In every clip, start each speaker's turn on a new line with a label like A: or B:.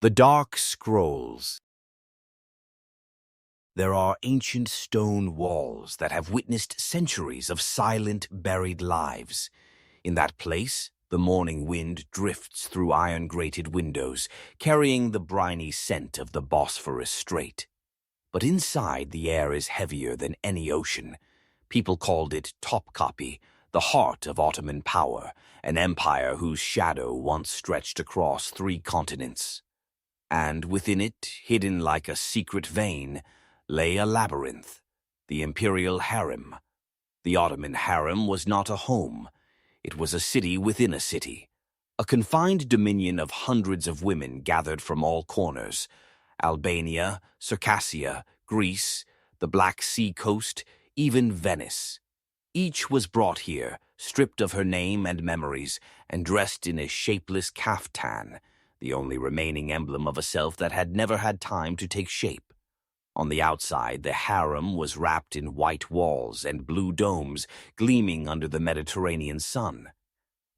A: The Dark Scrolls. There are ancient stone walls that have witnessed centuries of silent, buried lives. In that place, the morning wind drifts through iron-grated windows, carrying the briny scent of the Bosphorus Strait. But inside, the air is heavier than any ocean. People called it Topkapi, the heart of Ottoman power, an empire whose shadow once stretched across 3 continents. And within it, hidden like a secret vein, lay a labyrinth, the Imperial Harem. The Ottoman Harem was not a home. It was a city within a city, a confined dominion of hundreds of women gathered from all corners: Albania, Circassia, Greece, the Black Sea coast, even Venice. Each was brought here, stripped of her name and memories, and dressed in a shapeless kaftan, the only remaining emblem of a self that had never had time to take shape. On the outside, the harem was wrapped in white walls and blue domes gleaming under the Mediterranean sun.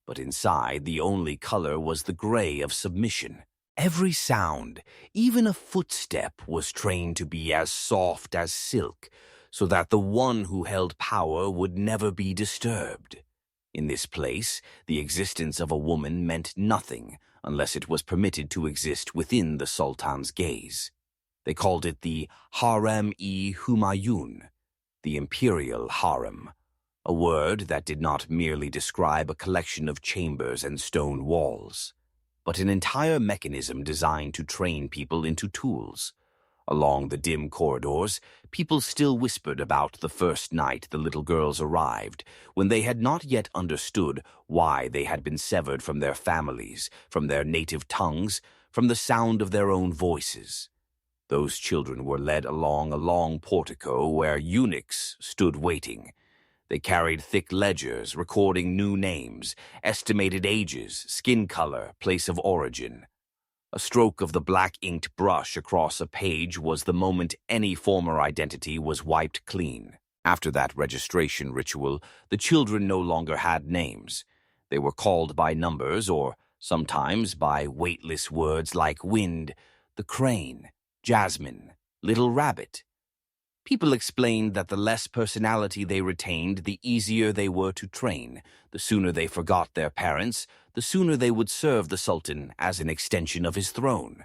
A: But inside, the only color was the gray of submission. Every sound, even a footstep, was trained to be as soft as silk, so that the one who held power would never be disturbed. In this place, the existence of a woman meant nothing unless it was permitted to exist within the Sultan's gaze. They called it the Harem-e-Humayun, the Imperial Harem, a word that did not merely describe a collection of chambers and stone walls, but an entire mechanism designed to train people into tools. Along the dim corridors, people still whispered about the first night the little girls arrived, when they had not yet understood why they had been severed from their families, from their native tongues, from the sound of their own voices. Those children were led along a long portico where eunuchs stood waiting. They carried thick ledgers recording new names, estimated ages, skin color, place of origin. A stroke of the black-inked brush across a page was the moment any former identity was wiped clean. After that registration ritual, the children no longer had names. They were called by numbers or sometimes by weightless words like wind, the crane, Jasmine, Little Rabbit. People explained that the less personality they retained, the easier they were to train. The sooner they forgot their parents, the sooner they would serve the Sultan as an extension of his throne.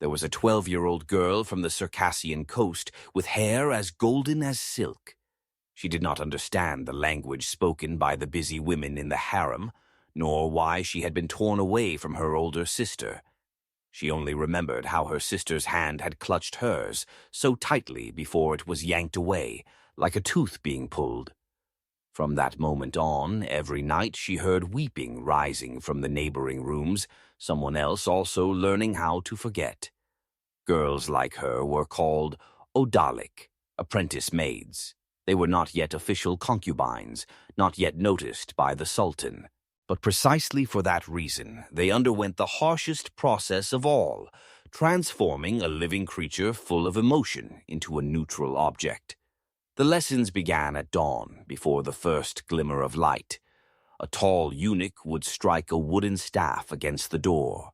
A: There was a 12-year-old girl from the Circassian coast with hair as golden as silk. She did not understand the language spoken by the busy women in the harem, nor why she had been torn away from her older sister. She only remembered how her sister's hand had clutched hers so tightly before it was yanked away, like a tooth being pulled. From that moment on, every night she heard weeping rising from the neighboring rooms, someone else also learning how to forget. Girls like her were called Odalik, apprentice maids. They were not yet official concubines, not yet noticed by the Sultan. But precisely for that reason, they underwent the harshest process of all, transforming a living creature full of emotion into a neutral object. The lessons began at dawn, before the first glimmer of light. A tall eunuch would strike a wooden staff against the door.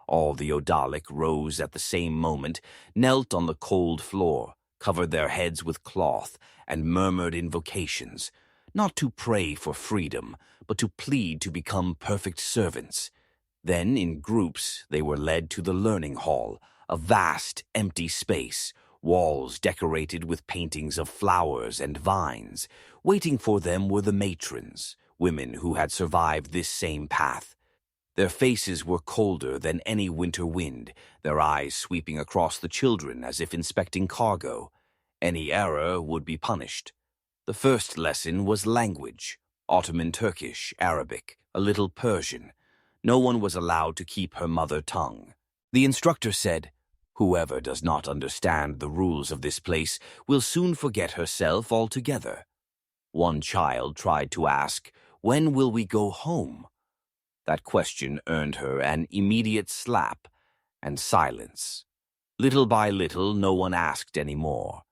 A: All the Odalik rose at the same moment, knelt on the cold floor, covered their heads with cloth, and murmured invocations, not to pray for freedom, but to plead to become perfect servants. Then, in groups, they were led to the learning hall, a vast, empty space, walls decorated with paintings of flowers and vines. Waiting for them were the matrons, women who had survived this same path. Their faces were colder than any winter wind, their eyes sweeping across the children as if inspecting cargo. Any error would be punished. The first lesson was language: Ottoman Turkish, Arabic, a little Persian. No one was allowed to keep her mother tongue. The instructor said, "Whoever does not understand the rules of this place will soon forget herself altogether." One child tried to ask, "When will we go home?" That question earned her an immediate slap and silence. Little by little, no one asked any more.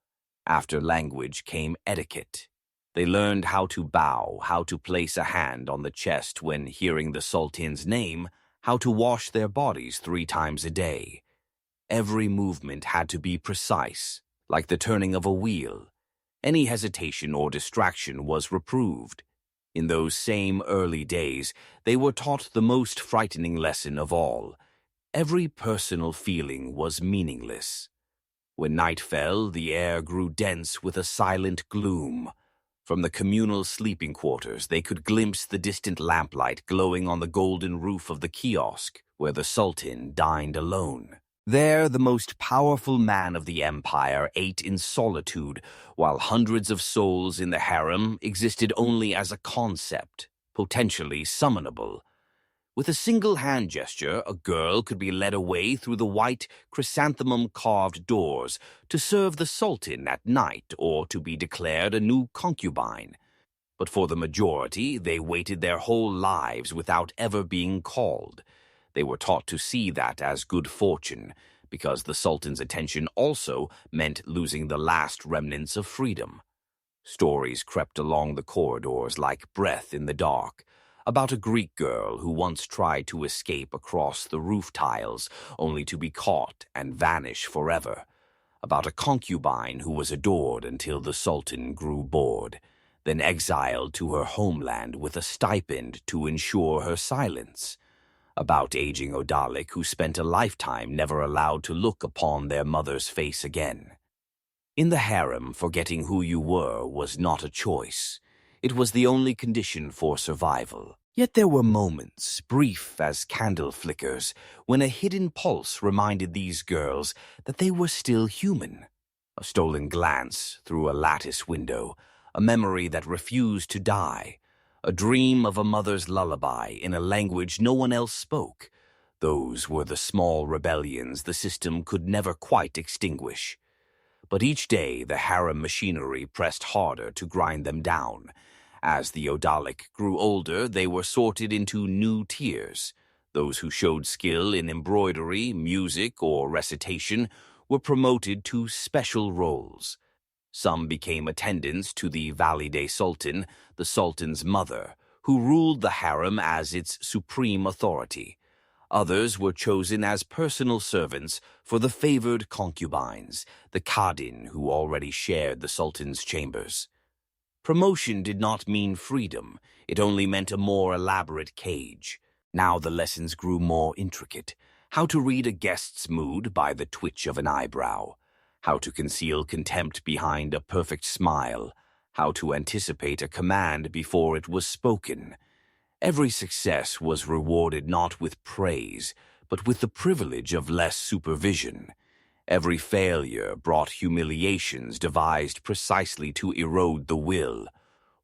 A: After language came etiquette. They learned how to bow, how to place a hand on the chest when hearing the Sultan's name, how to wash their bodies 3 times a day. Every movement had to be precise, like the turning of a wheel. Any hesitation or distraction was reproved. In those same early days, they were taught the most frightening lesson of all. Every personal feeling was meaningless. When night fell, the air grew dense with a silent gloom. From the communal sleeping quarters, they could glimpse the distant lamplight glowing on the golden roof of the kiosk where the Sultan dined alone. There, the most powerful man of the empire ate in solitude, while hundreds of souls in the harem existed only as a concept, potentially summonable. With a single hand gesture, a girl could be led away through the white, chrysanthemum-carved doors to serve the Sultan at night or to be declared a new concubine. But for the majority, they waited their whole lives without ever being called. They were taught to see that as good fortune, because the Sultan's attention also meant losing the last remnants of freedom. Stories crept along the corridors like breath in the dark, about a Greek girl who once tried to escape across the roof tiles only to be caught and vanish forever, about a concubine who was adored until the Sultan grew bored, then exiled to her homeland with a stipend to ensure her silence, about aging Odalic who spent a lifetime never allowed to look upon their mother's face again. In the harem, forgetting who you were was not a choice. It was the only condition for survival. Yet there were moments, brief as candle flickers, when a hidden pulse reminded these girls that they were still human. A stolen glance through a lattice window, a memory that refused to die, a dream of a mother's lullaby in a language no one else spoke. Those were the small rebellions the system could never quite extinguish. But each day the harem machinery pressed harder to grind them down. As the Odalic grew older, they were sorted into new tiers. Those who showed skill in embroidery, music, or recitation were promoted to special roles. Some became attendants to the Valide Sultan, the Sultan's mother, who ruled the harem as its supreme authority. Others were chosen as personal servants for the favored concubines, the Kadin who already shared the Sultan's chambers. Promotion did not mean freedom, it only meant a more elaborate cage. Now the lessons grew more intricate. How to read a guest's mood by the twitch of an eyebrow. How to conceal contempt behind a perfect smile. How to anticipate a command before it was spoken. Every success was rewarded not with praise, but with the privilege of less supervision. Every failure brought humiliations devised precisely to erode the will.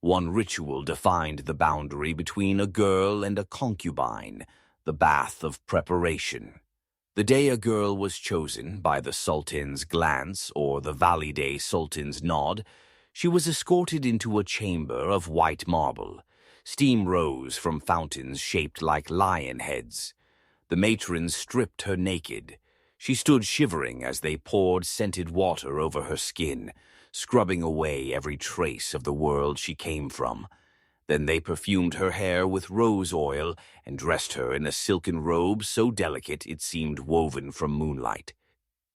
A: One ritual defined the boundary between a girl and a concubine, the bath of preparation. The day a girl was chosen by the Sultan's glance or the Valide Sultan's nod, she was escorted into a chamber of white marble. Steam rose from fountains shaped like lion heads. The matrons stripped her naked. She stood shivering as they poured scented water over her skin, scrubbing away every trace of the world she came from. Then they perfumed her hair with rose oil and dressed her in a silken robe so delicate it seemed woven from moonlight.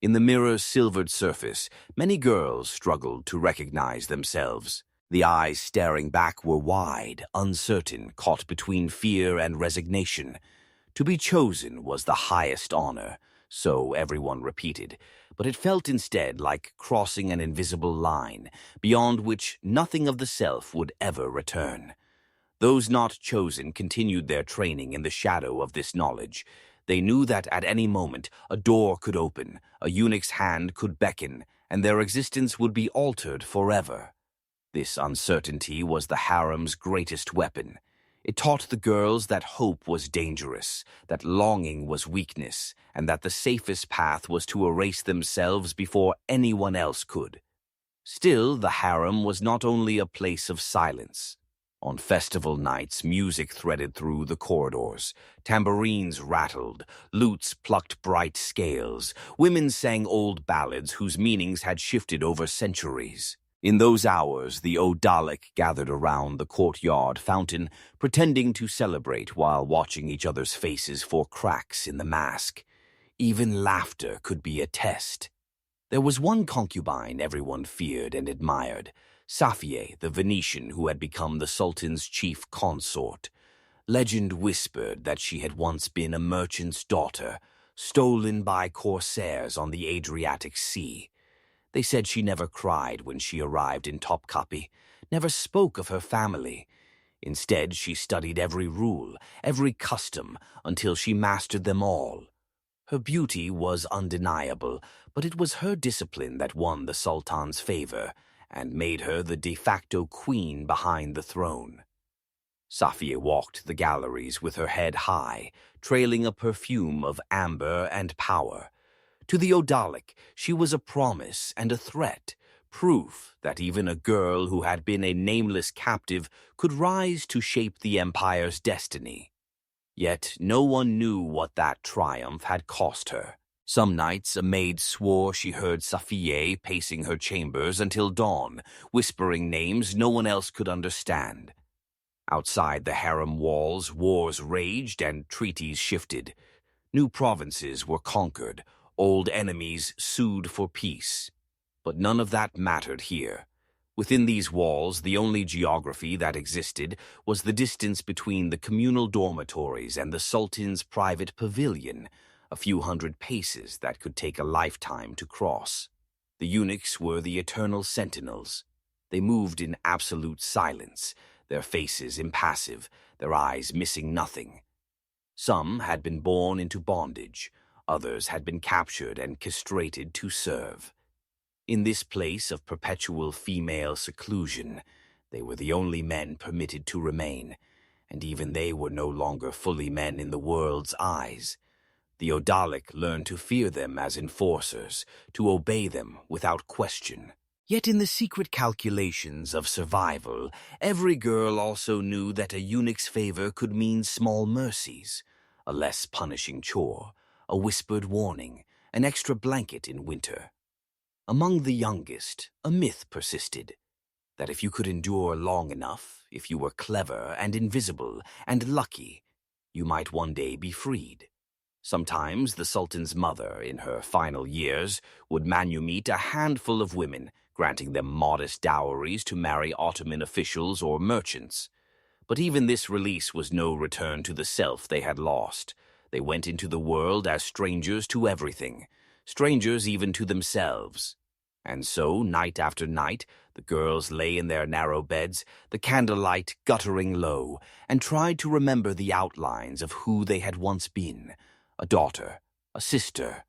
A: In the mirror's silvered surface, many girls struggled to recognize themselves. The eyes staring back were wide, uncertain, caught between fear and resignation. To be chosen was the highest honor, so everyone repeated, but it felt instead like crossing an invisible line, beyond which nothing of the self would ever return. Those not chosen continued their training in the shadow of this knowledge. They knew that at any moment a door could open, a eunuch's hand could beckon, and their existence would be altered forever. This uncertainty was the harem's greatest weapon. It taught the girls that hope was dangerous, that longing was weakness, and that the safest path was to erase themselves before anyone else could. Still, the harem was not only a place of silence. On festival nights, music threaded through the corridors. Tambourines rattled, lutes plucked bright scales, women sang old ballads whose meanings had shifted over centuries. In those hours, the Odalic gathered around the courtyard fountain, pretending to celebrate while watching each other's faces for cracks in the mask. Even laughter could be a test. There was one concubine everyone feared and admired, Safiye, the Venetian who had become the Sultan's chief consort. Legend whispered that she had once been a merchant's daughter, stolen by corsairs on the Adriatic Sea. They said she never cried when she arrived in Topkapi, never spoke of her family. Instead, she studied every rule, every custom, until she mastered them all. Her beauty was undeniable, but it was her discipline that won the Sultan's favor and made her the de facto queen behind the throne. Safiye walked the galleries with her head high, trailing a perfume of amber and power. To the Odalic, she was a promise and a threat, proof that even a girl who had been a nameless captive could rise to shape the empire's destiny. Yet no one knew what that triumph had cost her. Some nights a maid swore she heard Safiye pacing her chambers until dawn, whispering names no one else could understand. Outside the harem walls, wars raged and treaties shifted. New provinces were conquered, old enemies sued for peace. But none of that mattered here. Within these walls, the only geography that existed was the distance between the communal dormitories and the Sultan's private pavilion, a few hundred paces that could take a lifetime to cross. The eunuchs were the eternal sentinels. They moved in absolute silence, their faces impassive, their eyes missing nothing. Some had been born into bondage, others had been captured and castrated to serve. In this place of perpetual female seclusion, they were the only men permitted to remain, and even they were no longer fully men in the world's eyes. The Odalic learned to fear them as enforcers, to obey them without question. Yet in the secret calculations of survival, every girl also knew that a eunuch's favor could mean small mercies, a less punishing chore, a whispered warning, an extra blanket in winter. Among the youngest, a myth persisted, that if you could endure long enough, if you were clever and invisible and lucky, you might one day be freed. Sometimes the Sultan's mother, in her final years, would manumit a handful of women, granting them modest dowries to marry Ottoman officials or merchants. But even this release was no return to the self they had lost. They went into the world as strangers to everything, strangers even to themselves. And so, night after night, the girls lay in their narrow beds, the candlelight guttering low, and tried to remember the outlines of who they had once been. A daughter, a sister,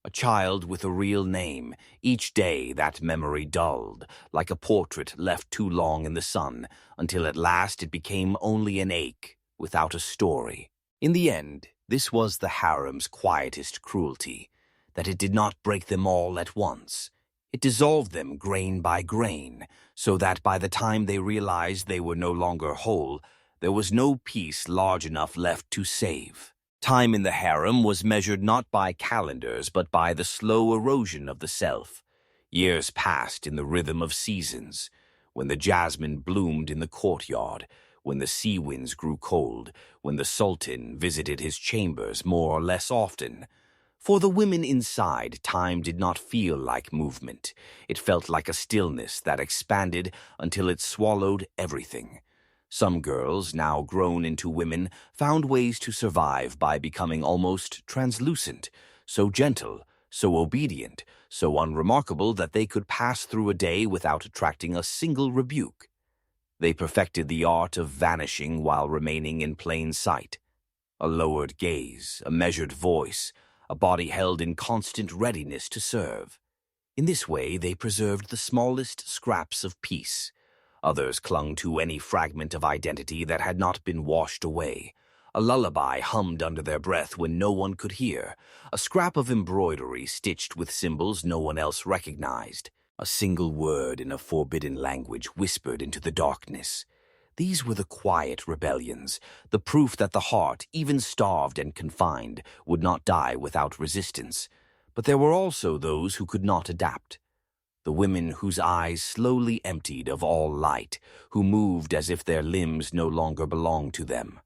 A: a child with a real name. Each day that memory dulled, like a portrait left too long in the sun, until at last it became only an ache, without a story. In the end, this was the harem's quietest cruelty, that it did not break them all at once. It dissolved them grain by grain, so that by the time they realized they were no longer whole, there was no piece large enough left to save. Time in the harem was measured not by calendars, but by the slow erosion of the self. Years passed in the rhythm of seasons, when the jasmine bloomed in the courtyard, when the sea winds grew cold, when the Sultan visited his chambers more or less often. For the women inside, time did not feel like movement. It felt like a stillness that expanded until it swallowed everything. Some girls, now grown into women, found ways to survive by becoming almost translucent, so gentle, so obedient, so unremarkable that they could pass through a day without attracting a single rebuke. They perfected the art of vanishing while remaining in plain sight. A lowered gaze, a measured voice, a body held in constant readiness to serve. In this way, they preserved the smallest scraps of peace. Others clung to any fragment of identity that had not been washed away. A lullaby hummed under their breath when no one could hear, a scrap of embroidery stitched with symbols no one else recognized, a single word in a forbidden language whispered into the darkness. These were the quiet rebellions, the proof that the heart, even starved and confined, would not die without resistance. But there were also those who could not adapt. The women whose eyes slowly emptied of all light, who moved as if their limbs no longer belonged to them.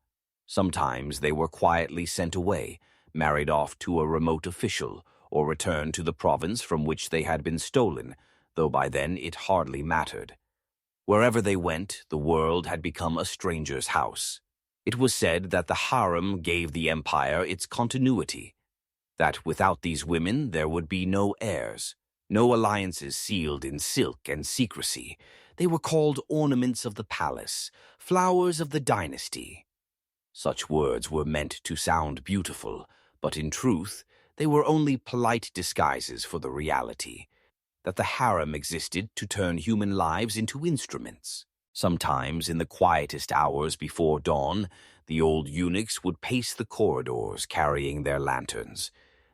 A: Sometimes they were quietly sent away, married off to a remote official, or returned to the province from which they had been stolen, though by then it hardly mattered. Wherever they went, the world had become a stranger's house. It was said that the harem gave the empire its continuity, that without these women there would be no heirs, no alliances sealed in silk and secrecy. They were called ornaments of the palace, flowers of the dynasty. Such words were meant to sound beautiful, but in truth, they were only polite disguises for the reality that the harem existed to turn human lives into instruments. Sometimes, in the quietest hours before dawn, the old eunuchs would pace the corridors carrying their lanterns.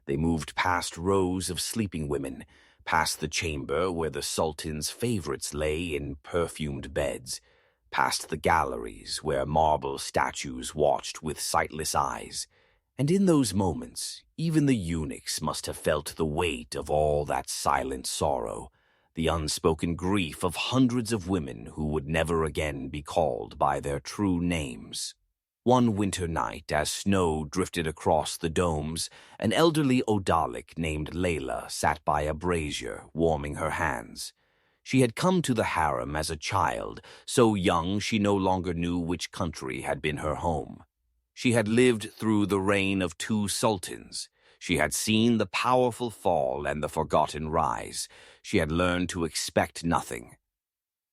A: They moved past rows of sleeping women, past the chamber where the sultan's favorites lay in perfumed beds, past the galleries where marble statues watched with sightless eyes. And in those moments, even the eunuchs must have felt the weight of all that silent sorrow, the unspoken grief of hundreds of women who would never again be called by their true names. One winter night, as snow drifted across the domes, an elderly Odalic named Layla sat by a brazier, warming her hands. She had come to the harem as a child, so young she no longer knew which country had been her home. She had lived through the reign of 2 sultans. She had seen the powerful fall and the forgotten rise. She had learned to expect nothing.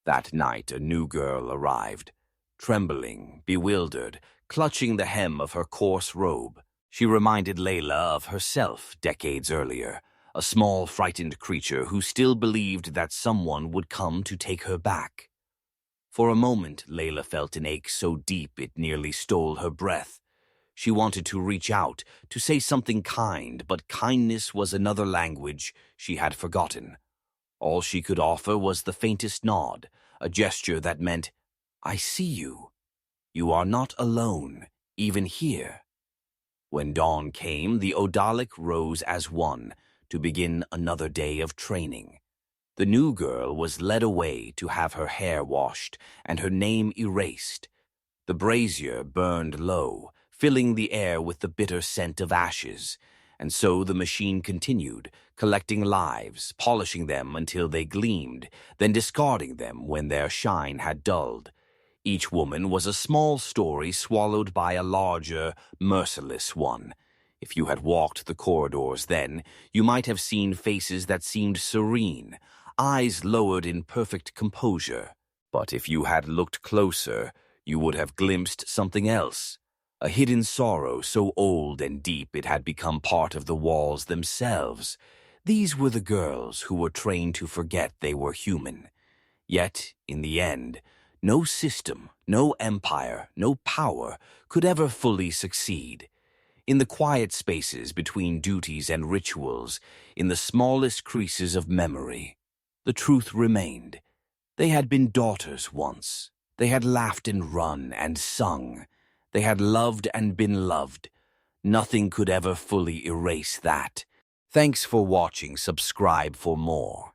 A: That night a new girl arrived, trembling, bewildered, clutching the hem of her coarse robe. She reminded Layla of herself decades earlier, a small, frightened creature who still believed that someone would come to take her back. For a moment, Layla felt an ache so deep it nearly stole her breath. She wanted to reach out, to say something kind, but kindness was another language she had forgotten. All she could offer was the faintest nod, a gesture that meant, "I see you. You are not alone, even here." When dawn came, the Odalic rose as one to begin another day of training. The new girl was led away to have her hair washed and her name erased. The brazier burned low, filling the air with the bitter scent of ashes, and so the machine continued, collecting lives, polishing them until they gleamed, then discarding them when their shine had dulled. Each woman was a small story swallowed by a larger, merciless one. If you had walked the corridors then, you might have seen faces that seemed serene, eyes lowered in perfect composure. But if you had looked closer, you would have glimpsed something else, a hidden sorrow so old and deep it had become part of the walls themselves. These were the girls who were trained to forget they were human. Yet, in the end, no system, no empire, no power could ever fully succeed. In the quiet spaces between duties and rituals, in the smallest creases of memory, the truth remained. They had been daughters once. They had laughed and run and sung. They had loved and been loved. Nothing could ever fully erase that. Thanks for watching. Subscribe for more.